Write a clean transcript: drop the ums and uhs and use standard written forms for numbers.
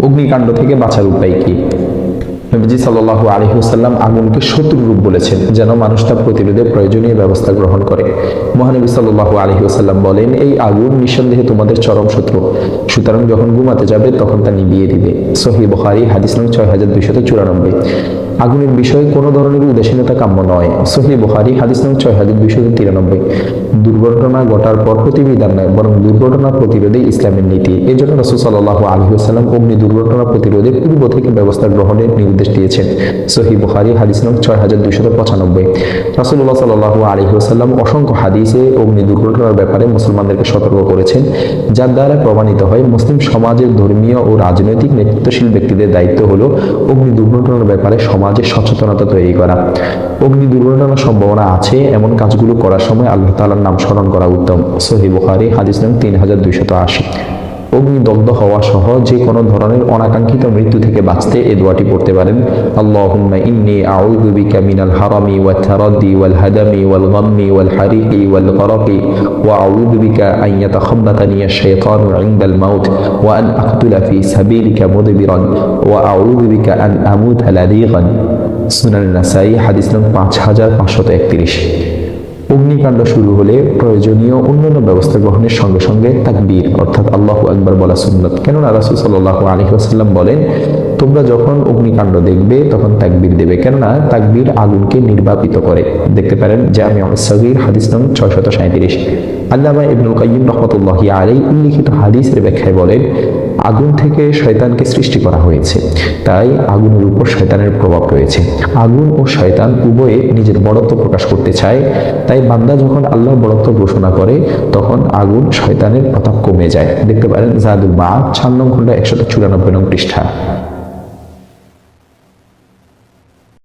অগ্নিকাণ্ড থেকে বাঁচার উপায় কি? নবীজি সাল্লাল্লাহু আলাইহি ওয়াসাল্লাম আগুনকে শত্রু রূপ বলেছেন, যেন মানুষ তার প্রতিরোধে প্রয়োজনীয় ব্যবস্থা গ্রহণ করে। মহানবী সাল্লাল্লাহু আলাইহি ওয়াসাল্লাম বলেন, এই আগুন নিঃসন্দেহে তোমাদের চরম শত্রু, সুতরাং যখন ঘুমাতে যাবে তখন তা নিভিয়ে দিবে। সহিহ বুখারী হাদিস নং 6294। আগুনের বিষয়ে কোনো ধরনের উদাসীনতা কাম্য নয়। সহিহ বুখারী হাদিস নং 6293। দুর্ঘটনা ঘটার পর প্রতিবিধান নয়, বরং দুর্ঘটনা প্রতিরোধে ইসলামের নীতি। এই জন্য রাসূল সাল্লাল্লাহু আলাইহি ওয়াসাল্লাম অগ্নি দুর্ঘটনা প্রতিরোধে পূর্ব থেকে ব্যবস্থা গ্রহণের নির্দেশ দিয়েছেন। সহিহ বুখারী হাদিস নং 6295। রাসূলুল্লাহ সাল্লাল্লাহু আলাইহি ওয়াসাল্লাম অসংখ্য হাদিসে অগ্নি দুর্ঘটনার ব্যাপারে মুসলমানদেরকে সতর্ক করেছেন, যার দ্বারা প্রমাণিত হয় মুসলিম সমাজের ধর্মীয় ও রাজনৈতিক নেতৃত্বশীল ব্যক্তিদের দায়িত্ব হলো অগ্নি দুর্ঘটনার ব্যাপারে সমাজে সচেতনতা তৈরি করা। অগ্নি দুর্ঘটনার সম্ভাবনা আছে এমন কাজগুলো করার সময় আল্লাহ তাআলার নাম স্মরণ করা উত্তম। সহিহ বুখারী হাদিস নং 3280। অগ্নিদগ্ধ হওয়া সহ যে কোনো ধরনের অনাকাঙ্ক্ষিত মৃত্যু থেকে বাঁচতে এই দোয়াটি পড়তে পারেন। আল্লাহুম্মা ইন্নী আউযু বিকা মিনাল হারামি ওয়াত তারাদ্দি ওয়াল হাদামি ওয়াল গাম্মি ওয়াল হারিকি ওয়াল গরাকি ওয়া আউযু বিকা আন ইয়াতাখাব্বাতানি আশ-শাইতানু ইনদাল মাউত ওয়া আন আকতুলা ফি সাবিলিকা মুদবিরান ওয়া আউযু বিকা আন আমুতা লাদিগান। সুনান নাসাঈ হাদিস নং 5531। অগ্নিকাণ্ড শুরু হলে প্রয়োজনীয় অন্যান্য ব্যবস্থা গ্রহণের সঙ্গে সঙ্গে তাকবীর অর্থাৎ আল্লাহু আকবার বলা সুন্নাত। কেননা রাসূল সাল্লাল্লাহু আলাইহি ওয়াসাল্লাম বলেন, তোমরা যখন অগ্নিকাণ্ড দেখবে তখন তাকবীর দেবে, কেননা তাকবীর আগুনকে নির্বাপিত করে। দেখতে পারেন জামিউস সগীর হাদিস নং 637। আল্লামা ইবনুল কাইয়্যিম রাহমাতুল্লাহি আলাইহি উল্লিখিত হাদিসের ব্যাখ্যায় বলেন, আগুন থেকে শয়তানকে সৃষ্টি করা হয়েছে, তাই আগুনের উপর শয়তানের প্রভাব রয়েছে। আগুন ও শয়তান উভয়ে নিজের বড়ত্ব প্রকাশ করতে চায়, তাই বান্দা যখন আল্লাহর বড়ত্ব ঘোষণা করে তখন আগুন শয়তানের প্রতাপ কমে যায়। দেখতে পারেন জাদুল মাআদ 4 নং খণ্ড 194 নং পৃষ্ঠা।